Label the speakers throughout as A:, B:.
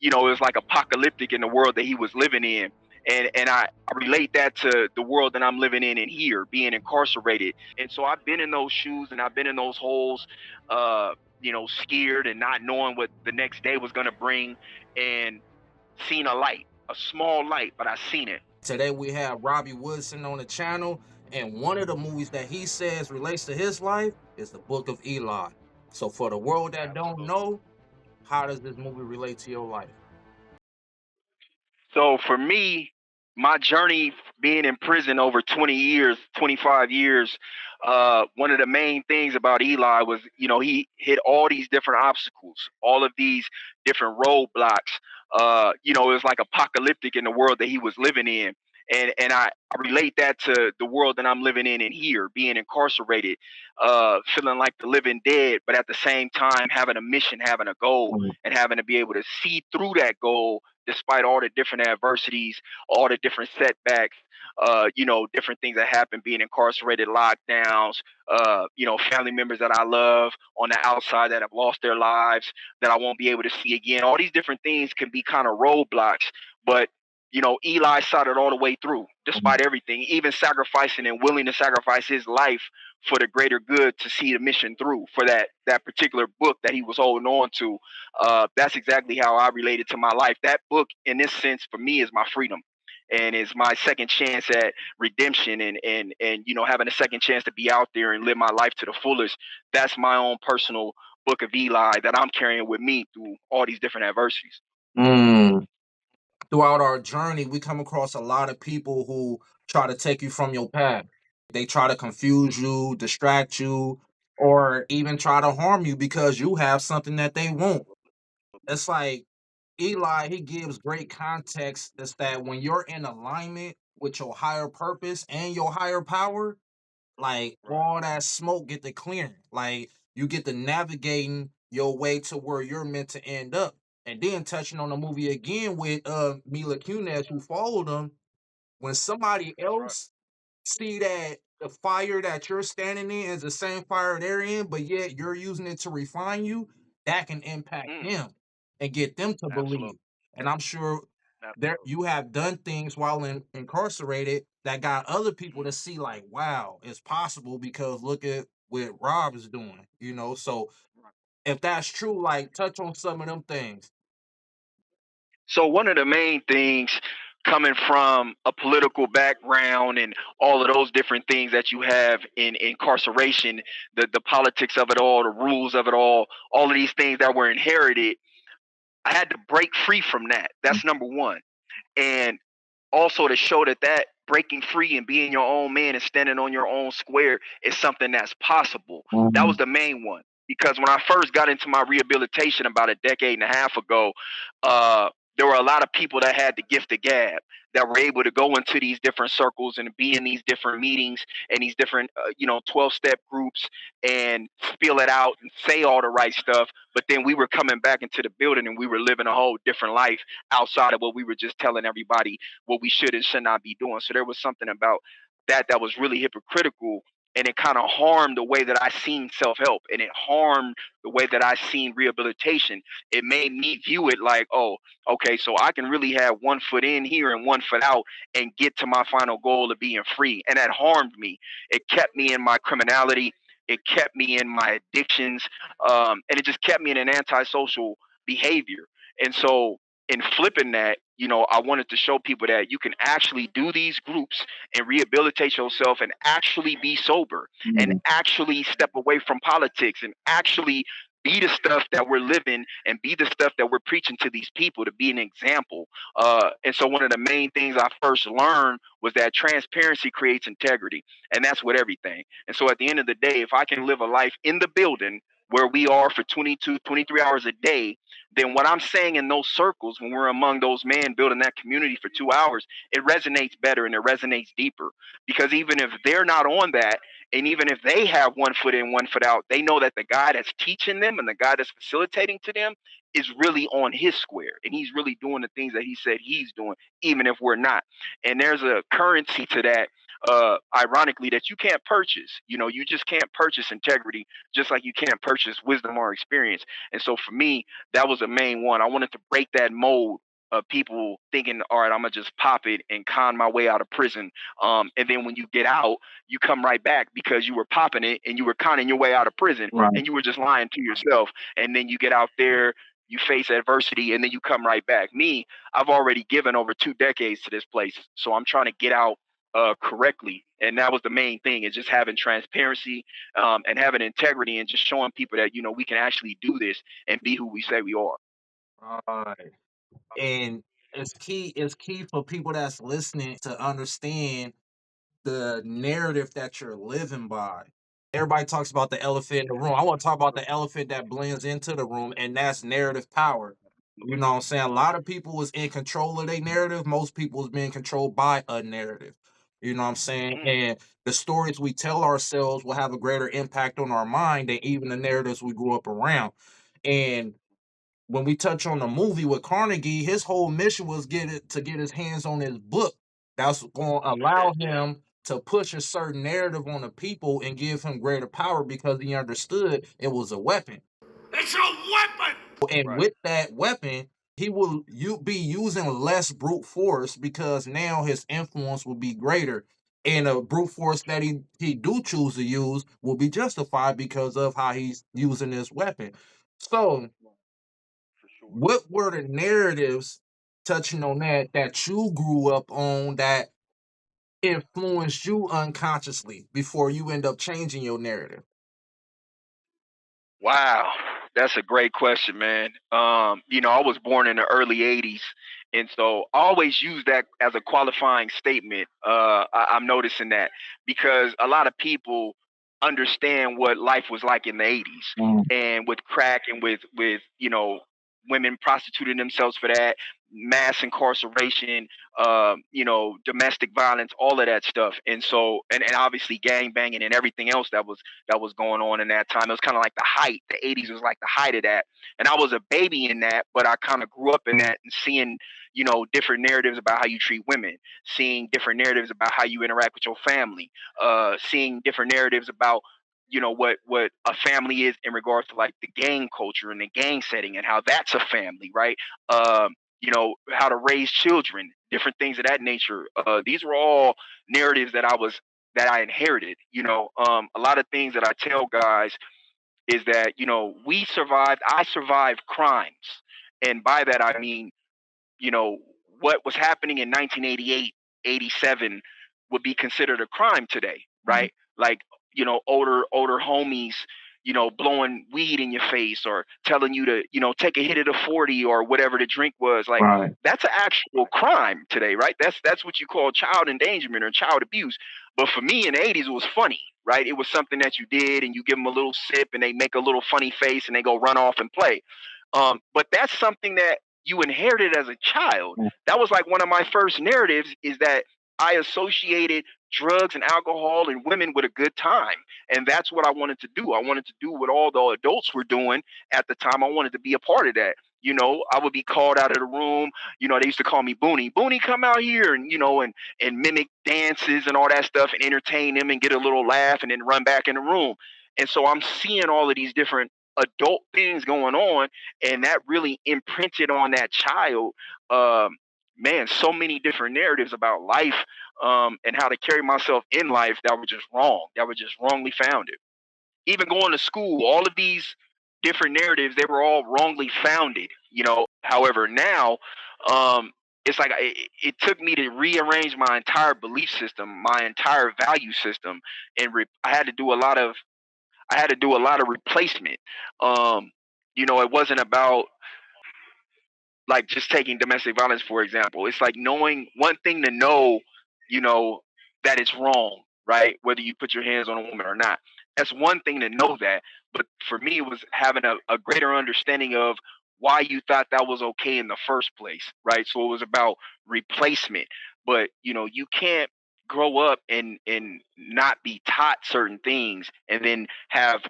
A: it was like apocalyptic in the world that he was living in. And I relate that to the world that I'm living in here, being incarcerated. And so I've been in those shoes and I've been in those holes, scared and not knowing what the next day was going to bring, and seen a light, a small light, but I seen it.
B: Today we have Robbie Woodson on the channel, and one of the movies that he says relates to his life is the Book of Eli. So for the world that don't
A: Absolutely.
B: know, how does this movie relate to your life?
A: So for me, my journey being in prison over 20 years, 25 years, one of the main things about Eli was, he hit all these different obstacles, all of these different roadblocks. It was like apocalyptic in the world that he was living in. And I relate that to the world that I'm living in here, being incarcerated, feeling like the living dead, but at the same time having a mission, having a goal, and having to be able to see through that goal despite all the different adversities, all the different setbacks, different things that happen, being incarcerated, lockdowns, family members that I love on the outside that have lost their lives that I won't be able to see again. All these different things can be kind of roadblocks, but Eli saw it all the way through, despite everything, even sacrificing and willing to sacrifice his life for the greater good to see the mission through for that particular book that he was holding on to. That's exactly how I related to my life. That book, in this sense, for me, is my freedom, and is my second chance at redemption, and having a second chance to be out there and live my life to the fullest. That's my own personal book of Eli that I'm carrying with me through all these different adversities.
B: Mm. Throughout our journey, we come across a lot of people who try to take you from your path. They try to confuse you, distract you, or even try to harm you because you have something that they want. It's like Eli, he gives great context. Is that when you're in alignment with your higher purpose and your higher power, like
A: Right.
B: all that smoke get to clearing. Like you get to navigating your way to where you're meant to end up. And then touching on the movie again with Mila Kunis, who followed him, when somebody
A: That's right.
B: else see that the fire that you're standing in is the same fire they're in, but yet you're using it to refine you, that can impact
A: Mm,
B: them and get them to believe.
A: absolutely.
B: And I'm sure there
A: Absolutely.
B: you have done things while incarcerated that got other people to see like, wow, it's possible because look at what Rob is doing, So if that's true, like touch on some of them things.
A: So one of the main things, coming from a political background and all of those different things that you have in incarceration, the politics of it all, the rules of it all of these things that were inherited, I had to break free from that. That's number one. And also to show that breaking free and being your own man and standing on your own square is something that's possible. That was
B: Mhm.
A: the main one. Because when I first got into my rehabilitation about a decade and a half ago, uh, there were a lot of people that had the gift of gab that were able to go into these different circles and be in these different meetings and these different, 12-step groups and spill it out and say all the right stuff. But then we were coming back into the building and we were living a whole different life outside of what we were just telling everybody what we should and should not be doing. So there was something about that was really hypocritical, and it kind of harmed the way that I seen self help, and it harmed the way that I seen rehabilitation. It made me view it like, oh, okay, so I can really have one foot in here and one foot out and get to my final goal of being free, and that harmed me. It kept me in my criminality. It kept me in my addictions, and it just kept me in an antisocial behavior. And so in flipping that, I wanted to show people that you can actually do these groups and rehabilitate yourself and actually be sober and
B: Mhm.
A: actually step away from politics and actually be the stuff that we're living and be the stuff that we're preaching to these people, to be an example. And so one of the main things I first learned was that transparency creates integrity, and that's with everything. And so at the end of the day, if I can live a life in the building where we are for 22, 23 hours a day, then what I'm saying in those circles, when we're among those men building that community for 2 hours, it resonates better and it resonates deeper. Because even if they're not on that, and even if they have one foot in, one foot out, they know that the guy that's teaching them and the guy that's facilitating to them is really on his square and he's really doing the things that he said he's doing, even if we're not. And there's a currency to that. ironically, that you can't purchase. You just can't purchase integrity, just like you can't purchase wisdom or experience. And so for me, that was the main one. I wanted to break that mold of people thinking, all right, I'm gonna just pop it and con my way out of prison. And then when you get out, you come right back because you were popping it and you were conning your way out of prison
B: Right.
A: and you were just lying to yourself. And then you get out there, you face adversity, and then you come right back. Me, I've already given over 2 decades to this place, so I'm trying to get out correctly. And that was the main thing, is just having transparency and having integrity and just showing people that, we can actually do this and be who we say we are.
B: Right. And it's key for people that's listening to understand the narrative that you're living by. Everybody talks about the elephant in the room. I want to talk about the elephant that blends into the room, and that's narrative power. You know what I'm saying? A lot of people was in control of their narrative. Most people was being controlled by a narrative. You know what I'm saying? And the stories we tell ourselves will have a greater impact on our mind than even the narratives we grew up around. And when we touch on the movie with Carnegie, his whole mission was to get his hands on his book. That's going to allow him to push a certain narrative on the people and give him greater power because he understood it was a weapon.
A: It's a weapon.
B: And with that weapon, he will be using less brute force because now his influence will be greater. And a brute force that he do choose to use will be justified because of how he's using this weapon. So what were the narratives, touching on that you grew up on that influenced you unconsciously before you end up changing your narrative?
A: Wow, that's a great question, man. I was born in the early '80s, and so I always use that as a qualifying statement. I'm noticing that because a lot of people understand what life was like in the '80s, and with crack and with women prostituting themselves for that, mass incarceration, domestic violence, all of that stuff, and so and obviously gang banging and everything else that was going on in that time. It was kind of like the height. The '80s was like the height of that. And I was a baby in that, but I kind of grew up in that and seeing, different narratives about how you treat women, seeing different narratives about how you interact with your family, seeing different narratives about what a family is in regards to like the gang culture and the gang setting and how that's a family, right? How to raise children, different things of that nature. These were all narratives that I inherited. A lot of things that I tell guys is that I survived crimes, and by that I mean you know what was happening in 1988, 87 would be considered a crime today, right? Like older homies blowing weed in your face or telling you to take a hit of the 40 or whatever the drink was. Like,
B: Right.
A: that's an actual crime today, right? That's what you call child endangerment or child abuse. But for me in the '80s, it was funny, right? It was something that you did, and you give them a little sip, and they make a little funny face, and they go run off and play. But that's something that you inherited as a child. That was like one of my first narratives, is that I associated drugs and alcohol and women with a good time. And that's what I wanted to do. I wanted to do what all the adults were doing at the time. I wanted to be a part of that. I would be called out of the room. They used to call me Booney. Booney, come out here, and mimic dances and all that stuff and entertain them and get a little laugh and then run back in the room. And so I'm seeing all of these different adult things going on, and that really imprinted on that child. Man, so many different narratives about life, and how to carry myself in life that were just wrong, that were just wrongly founded. Even going to school, all of these different narratives, they were all wrongly founded. However, now, it's like it took me to rearrange my entire belief system, my entire value system, and I had to do a lot of replacement. It wasn't about like just taking domestic violence, for example. It's like knowing one thing to know, you know, that it's wrong, right? Whether you put your hands on a woman or not. That's one thing to know that. But for me, it was having a greater understanding of why you thought that was okay in the first place, right? So it was about replacement. But you can't grow up and not be taught certain things and then have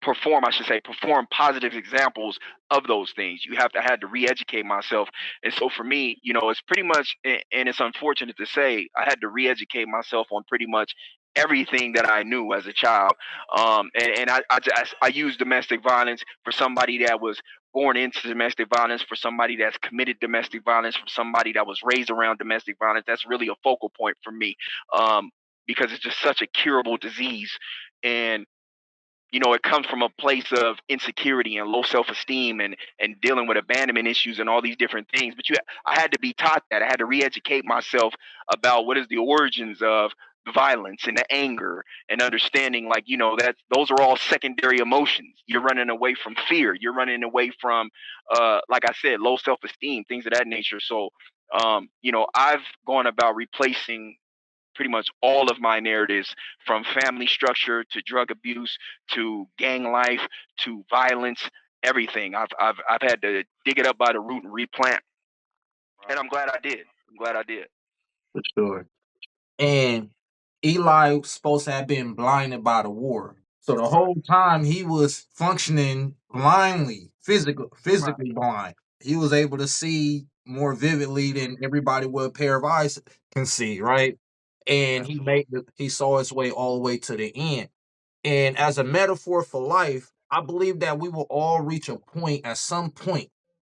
A: perform, I should say, perform positive examples of those things. I had to re-educate myself. And so for me, it's pretty much, and it's unfortunate to say, I had to re-educate myself on pretty much everything that I knew as a child. I use domestic violence for somebody that was born into domestic violence, for somebody that's committed domestic violence, for somebody that was raised around domestic violence. That's really a focal point for me, because it's just such a curable disease. And it comes from a place of insecurity and low self-esteem, and dealing with abandonment issues and all these different things. But I had to be taught that. I had to re-educate myself about what is the origins of the violence and the anger, and understanding, like, that those are all secondary emotions. You're running away from fear. You're running away from, like I said, low self-esteem, things of that nature. So, I've gone about replacing pretty much all of my narratives, from family structure to drug abuse to gang life to violence, everything. I've had to dig it up by the root and replant, and I'm glad I did. I'm glad I did.
B: For sure. And Eli was supposed to have been blinded by the war. So the
A: Right.
B: whole time he was functioning blindly,
A: Right.
B: physically blind. He was able to see more vividly than everybody with a pair of eyes can see, right? And
A: Absolutely.
B: he saw his way all the way to the end. And as a metaphor for life, I believe that we will all reach a point at some point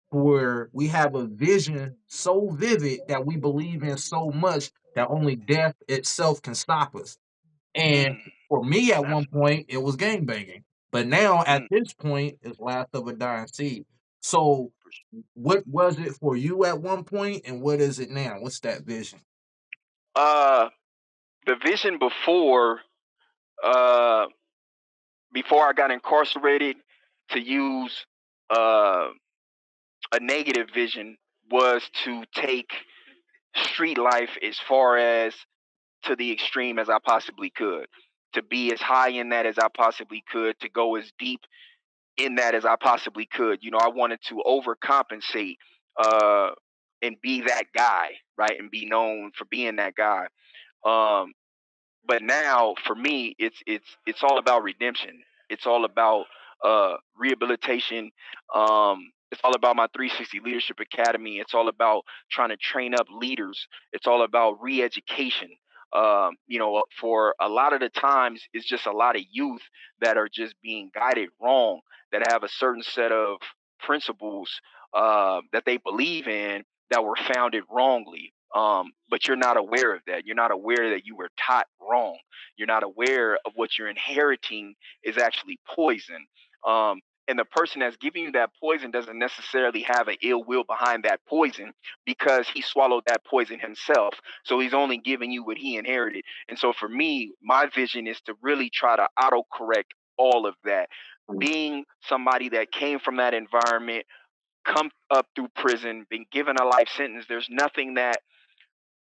B: where we have a vision so vivid that we believe in so much that only death itself can stop us. And
A: Mm,
B: for me, at one
A: absolutely.
B: point, it was gangbanging. But now, at
A: Mm,
B: this point, it's last of a dying seed. So,
A: for sure.
B: what was it for you at one point, and what is it now? What's that vision?
A: Uh, the vision uh, before I got incarcerated, to use uh, a negative vision, was to take street life as far as to the extreme as I possibly could, to be as high in that as I possibly could, to go as deep in that as I possibly could. I wanted to overcompensate, uh, and be that guy, right, and be known for being that guy. Um, but now for me, it's all about redemption. It's all about rehabilitation. It's all about my 360 Leadership Academy. It's all about trying to train up leaders. It's all about re-education. For a lot of the times, it's just a lot of youth that are just being guided wrong, that have a certain set of principles that they believe in, that were founded wrongly. But you're not aware of that. You're not aware that you were taught wrong. You're not aware of what you're inheriting is actually poison. And the person that's giving you that poison doesn't necessarily have an ill will behind that poison, because he swallowed that poison himself. So he's only giving you what he inherited. And so for me, my vision is to really try to autocorrect all of that. Being somebody that came from that environment, come up through prison, been given a life sentence, there's nothing that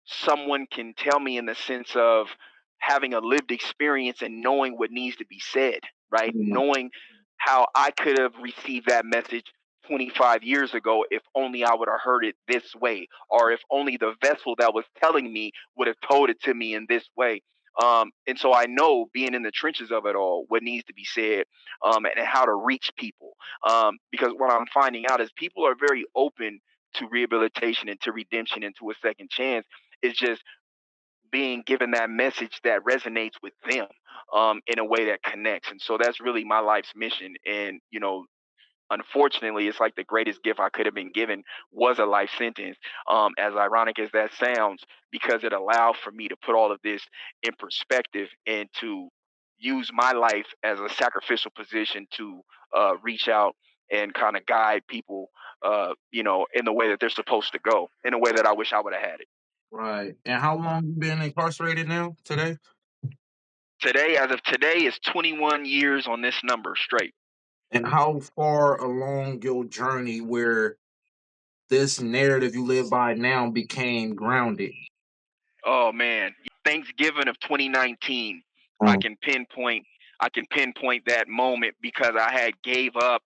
A: someone can tell me in the sense of having a lived experience and knowing what needs to be said, right?
B: Mm,
A: Knowing how I could have received that message 25 years ago if only I would have heard it this way, or if only the vessel that was telling me would have told it to me in this way. And so I know, being in the trenches of it all, what needs to be said, and how to reach people. Because what I'm finding out is people are very open to rehabilitation and to redemption and to a second chance. It's just being given that message that resonates with them, in a way that connects. And so that's really my life's mission. And, unfortunately, it's like the greatest gift I could have been given was a life sentence, as ironic as that sounds, because it allowed for me to put all of this in perspective, and to use my life as a sacrificial position to reach out and kind of guide people, in the way that they're supposed to go, in a way that I wish I would have had it.
B: right. And how long you been incarcerated now? Today?
A: Today, as of today, is 21 years on this number straight.
B: And how far along your journey where this narrative you live by now became grounded?
A: Oh man, Thanksgiving of 2019. I
B: Mm,
A: can pinpoint. I can pinpoint that moment, because I had gave up,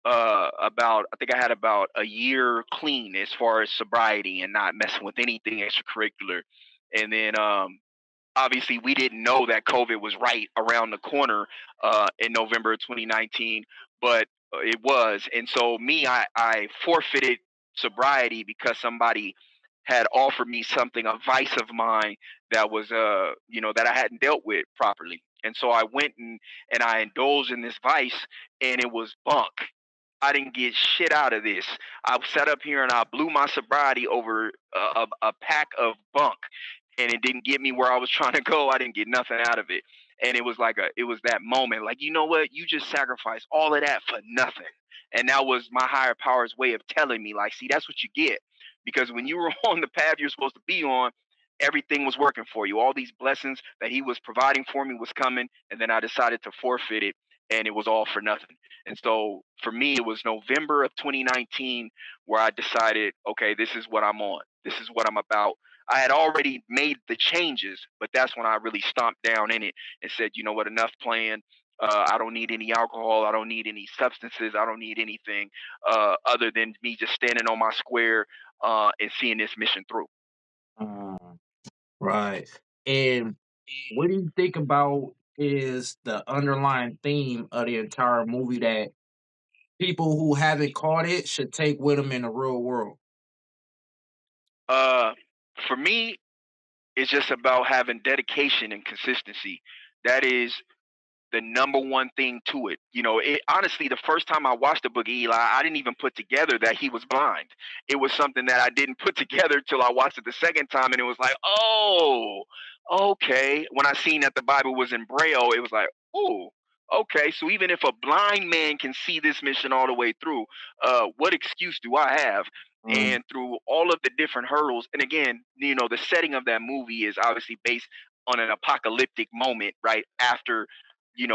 A: about, I think I had about a year clean as far as sobriety and not messing with anything extracurricular. And then obviously we didn't know that COVID was right around the corner in November of 2019, but it was. And so I forfeited sobriety because somebody had offered me something, a vice of mine that was, that I hadn't dealt with properly. And so I went and I indulged in this vice, and it was bunk. I didn't get shit out of this. I sat up here and I blew my sobriety over a pack of bunk, and it didn't get me where I was trying to go. I didn't get nothing out of it, and it was that moment, like, you know what? You just sacrificed all of that for nothing, and that was my higher power's way of telling me, like, see, that's what you get, because when you were on the path you're supposed to be on, everything was working for you. All these blessings that he was providing for me was coming, and then I decided to forfeit it, and it was all for nothing. And so for me, it was November of 2019 where I decided, okay, this is what I'm on. This is what I'm about. I had already made the changes, but that's when I really stomped down in it and said, you know what, enough playing. I don't need any alcohol. I don't need any substances. I don't need anything other than me just standing on my square and seeing this mission through.
B: Mm, right. And what do you think about is the underlying theme of the entire movie that people who haven't caught it should take with them in the real world?
A: Uh, for me, it's just about having dedication and consistency. That is the number one thing to it. Honestly, the first time I watched the Book of Eli, I didn't even put together that he was blind. It was something that I didn't put together till I watched it the second time, and it was like, oh, okay. When I seen that the Bible was in Braille, it was like, oh, okay. So even if a blind man can see this mission all the way through, what excuse do I have?
B: Mm,
A: And through all of the different hurdles, and again, the setting of that movie is obviously based on an apocalyptic moment, right after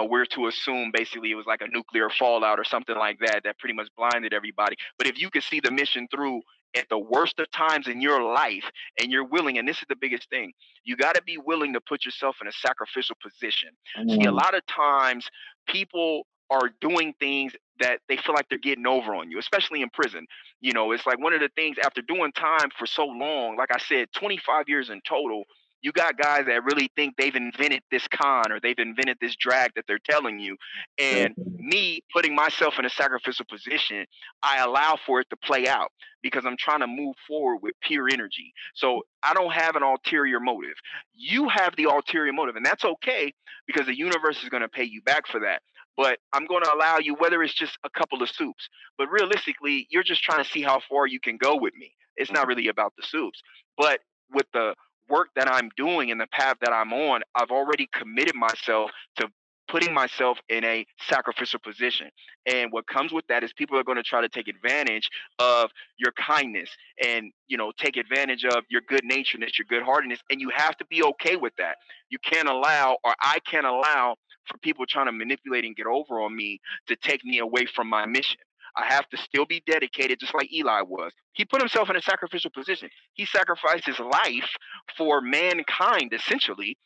A: we're to assume basically it was like a nuclear fallout or something like that that pretty much blinded everybody. But if you could see the mission through at the worst of times in your life, and you're willing, and this is the biggest thing, you got to be willing to put yourself in a sacrificial position. See, a
B: mm,
A: lot of times people are doing things that they feel like they're getting over on you, especially in prison. It's like one of the things after doing time for so long, like I said, 25 years in total, you got guys that really think they've invented this con or they've invented this drag that they're telling you. And
B: definitely.
A: me putting myself in a sacrificial position, I allow for it to play out because I'm trying to move forward with pure energy. So I don't have an ulterior motive. You have the ulterior motive, and that's okay because the universe is going to pay you back for that. But I'm going to allow you, whether it's just a couple of soups, but realistically, you're just trying to see how far you can go with me. It's not really about the soups. But with the work that I'm doing and the path that I'm on, I've already committed myself to putting myself in a sacrificial position. And what comes with that is people are going to try to take advantage of your kindness and, take advantage of your good naturedness, your good heartedness. And you have to be okay with that. You can't allow, or I can't allow, for people trying to manipulate and get over on me to take me away from my mission. I have to still be dedicated, just like Eli was. He put himself in a sacrificial position. He sacrificed his life for mankind, essentially,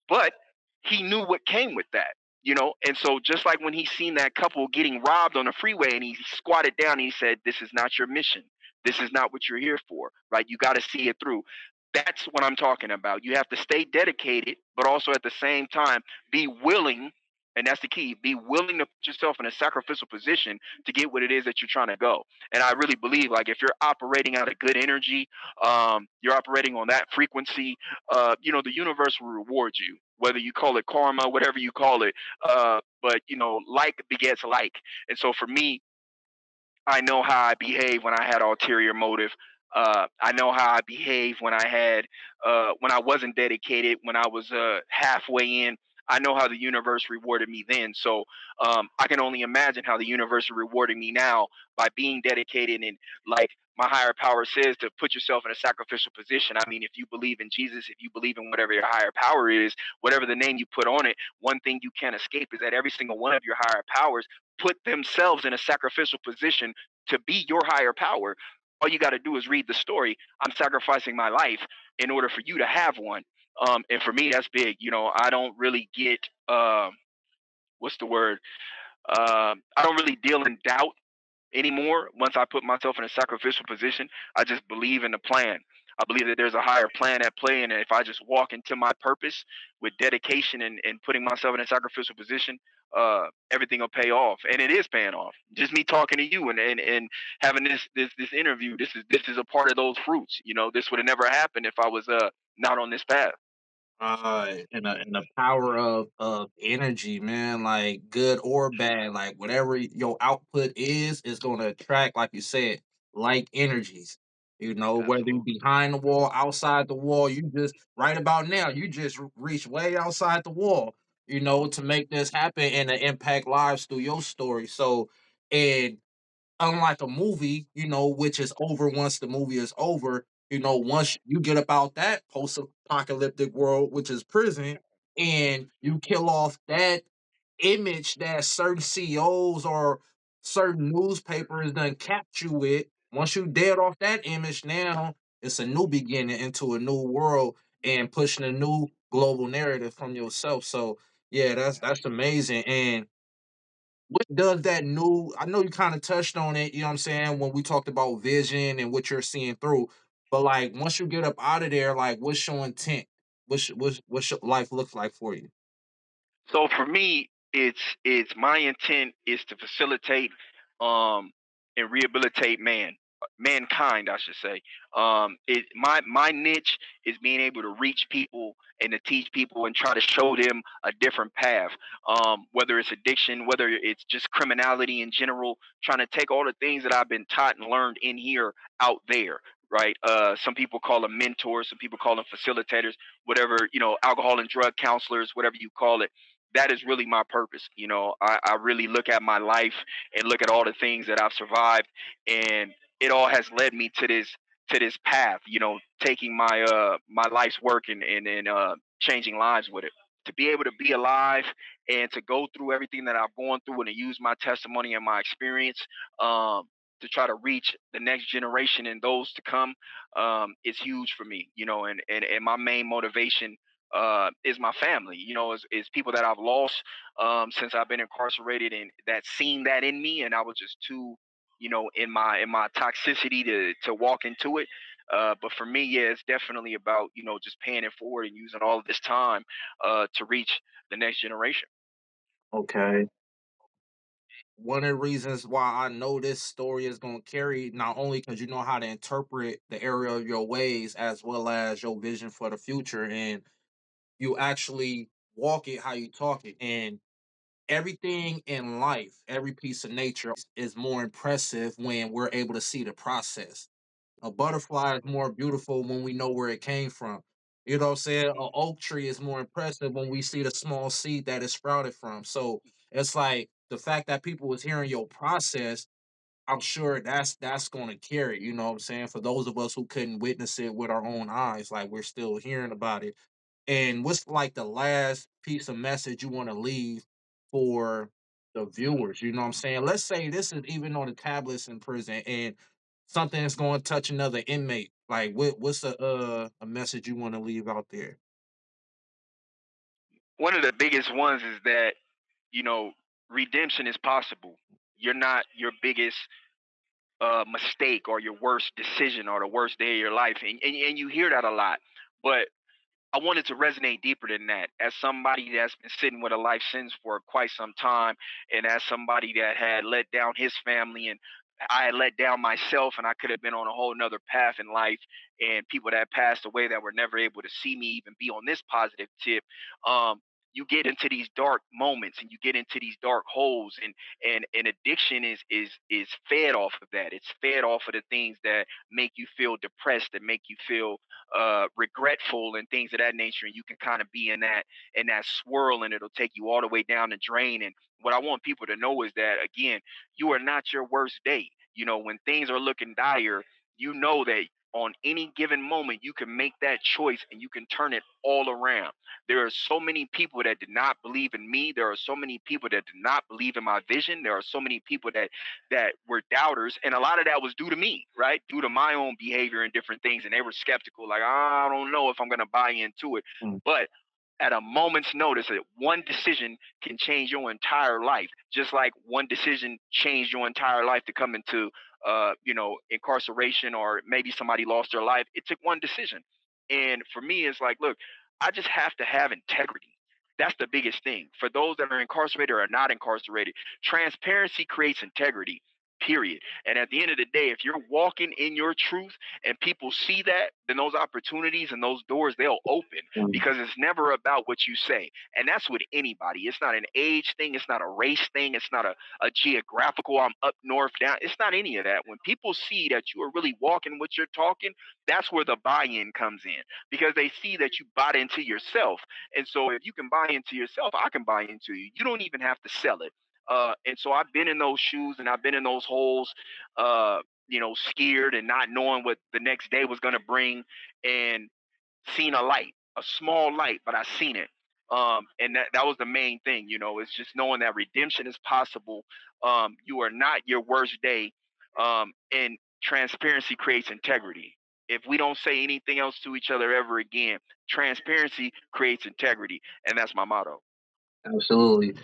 A: but he knew what came with that. And so just like when he seen that couple getting robbed on the freeway and he squatted down and he said, this is not your mission. This is not what you're here for, right? You got to see it through. That's what I'm talking about. You have to stay dedicated, but also at the same time be willing, and that's the key, be willing to put yourself in a sacrificial position to get what it is that you're trying to go. And I really believe, like, if you're operating out of good energy, you're operating on that frequency, the universe will reward you, whether you call it karma, whatever you call it. But like begets like. And so for me, I know how I behave when I had ulterior motive. I know how I behave when I wasn't dedicated, when I was halfway in. I know how the universe rewarded me then. So I can only imagine how the universe is rewarding me now by being dedicated and, like my higher power says, to put yourself in a sacrificial position. I mean, if you believe in Jesus, if you believe in whatever your higher power is, whatever the name you put on it, one thing you can't escape is that every single one of your higher powers put themselves in a sacrificial position to be your higher power. All you got to do is read the story. I'm sacrificing my life in order for you to have one. And for me, that's big. I don't really get what's the word? I don't really deal in doubt anymore. Once I put myself in a sacrificial position, I just believe in the plan. I believe that there's a higher plan at play, and if I just walk into my purpose with dedication and putting myself in a sacrificial position, everything will pay off, and it is paying off. Just me talking to you and having this interview, this is a part of those fruits. This would have never happened if I was not on this path.
B: And the power of energy, man, like good or bad, like whatever your output is gonna attract, like you said, like energies. Whether you
A: Absolutely.
B: behind the wall, outside the wall, you just right about now, you just reach way outside the wall, to make this happen and to impact lives through your story. So, and unlike a movie, which is over once the movie is over, once you get about that post apocalyptic world, which is prison, and you kill off that image that certain CEOs or certain newspapers done capped you with, once you dead off that image, now it's a new beginning into a new world and pushing a new global narrative from yourself. So yeah, that's amazing. And what does that new I know you kind of touched on it, you know what I'm saying, when we talked about vision and what you're seeing through. But like once you get up out of there, like what's your intent? What's your life looks like for you?
A: So for me, it's my intent is to facilitate um and rehabilitate mankind, I should say. My niche is being able to reach people and to teach people and try to show them a different path. Whether it's addiction, whether it's just criminality in general, trying to take all the things that I've been taught and learned in here out there. Right. Some people call them mentors, some people call them facilitators, whatever, alcohol and drug counselors, whatever you call it. That is really my purpose. I really look at my life and look at all the things that I've survived, and it all has led me to this path. Taking my life's work and changing lives with it. To be able to be alive and to go through everything that I've gone through and to use my testimony and my experience um, to try to reach the next generation and those to come is huge for me. And my main motivation is my family. Is people that I've lost since I've been incarcerated, and that seen that in me, and I was just too, in my toxicity to walk into it. But for me, yeah, it's definitely about just paying it forward and using all of this time to reach the next generation.
B: Okay. One of the reasons why I know this story is going to carry, not only because you know how to interpret the area of your ways as well as your vision for the future, and you actually walk it how you talk it. And everything in life, every piece of nature is more impressive when we're able to see the process. A butterfly is more beautiful when we know where it came from. You know what I'm saying? An oak tree is more impressive when we see the small seed that it sprouted from. So it's like the fact that people was hearing your process, I'm sure that's gonna carry, you know what I'm saying? For those of us who couldn't witness it with our own eyes, like we're still hearing about it. And what's like the last piece of message you want to leave for the viewers? You know what I'm saying? Let's say this is even on the tablets in prison and something is going to touch another inmate. Like what's a message you want to leave out there?
A: One of the biggest ones is that you know redemption is possible. You're not your biggest mistake or your worst decision or the worst day of your life, and you hear that a lot, but I wanted to resonate deeper than that. As somebody that's been sitting with a life sentence for quite some time, and as somebody that had let down his family, and I had let down myself, and I could have been on a whole nother path in life, and people that passed away that were never able to see me even be on this positive tip. You get into these dark moments and you get into these dark holes, and addiction is fed off of that. It's fed off of the things that make you feel depressed, that make you feel regretful and things of that nature, and you can kind of be in that swirl, and it'll take you all the way down the drain. And what I want people to know is that, again, you are not your worst day. When things are looking dire, you know that on any given moment you can make that choice and you can turn it all around. There are so many people that did not believe in me. There are so many people that did not believe in my vision. There are so many people that were doubters, and a lot of that was due to me, right? Due to my own behavior and different things, and they were skeptical, like, I don't know if I'm going to buy into it.
B: Mm.
A: But at a moment's notice, that one decision can change your entire life, just like one decision changed your entire life to come into incarceration, or maybe somebody lost their life. It took one decision. And for me, it's like, look, I just have to have integrity. That's the biggest thing. For those that are incarcerated or not incarcerated, transparency creates integrity, period. And at the end of the day, if you're walking in your truth and people see that, then those opportunities and those doors, they'll open, because it's never about what you say. And that's with anybody. It's not an age thing. It's not a race thing. It's not a geographical, I'm up north, down. It's not any of that. When people see that you are really walking what you're talking, that's where the buy-in comes in, because they see that you bought into yourself. And so if you can buy into yourself, I can buy into you. You don't even have to sell it. And so I've been in those shoes and I've been in those holes, scared and not knowing what the next day was going to bring, and seen a light, a small light, but I seen it. And that was the main thing, it's just knowing that redemption is possible. You are not your worst day. And transparency creates integrity. If we don't say anything else to each other ever again, transparency creates integrity. And that's my motto.
B: Absolutely.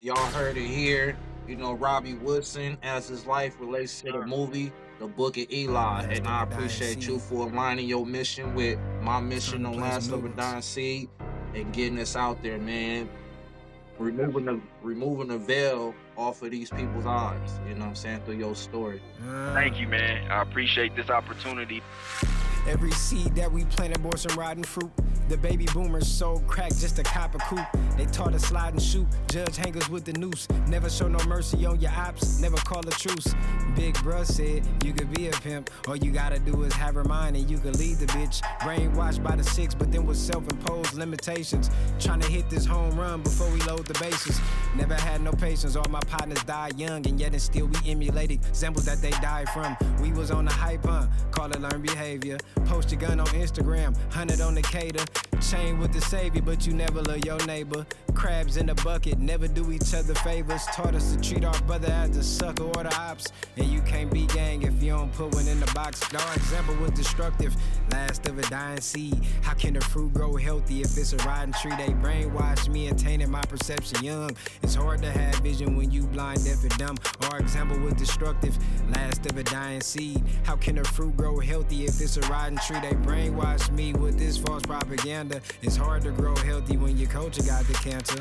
B: Y'all heard it here. Robbie Woodson, as his life relates to the movie, The Book of Eli. And I appreciate you for aligning your mission with my mission on Last of a Dying Seed and getting this out there, man. Removing the veil off of these people's eyes, through your story.
A: Thank you, man. I appreciate this opportunity.
C: Every seed that we planted bore some rotten fruit. The baby boomers sold crack just to cop a coupe. They taught us slide and shoot, judge hangers with the noose. Never show no mercy on your ops, never call a truce. Big bruh said you could be a pimp. All you gotta do is have her mind and you can lead the bitch. Brainwashed by the six, but then with self-imposed limitations. Trying to hit this home run before we load the bases. Never had no patience, all my partners died young, and yet and still we emulated examples that they died from. We was on the hype, call it learned behavior. Post your gun on Instagram, 100 on the cater. Chain with the savior, but you never love your neighbor. Crabs in the bucket, never do each other favors. Taught us to treat our brother as a sucker or the ops. And you can't be gang if you don't put one in the box. Our example was destructive, last of a dying seed. How can the fruit grow healthy if it's a rotten tree? They brainwashed me and tainted my perception young. It's hard to have vision when you blind, deaf, and dumb. Our example was destructive, last of a dying seed. How can the fruit grow healthy if it's a rotten tree? They brainwashed me with this false propaganda. It's hard to grow healthy when your culture got the cancer.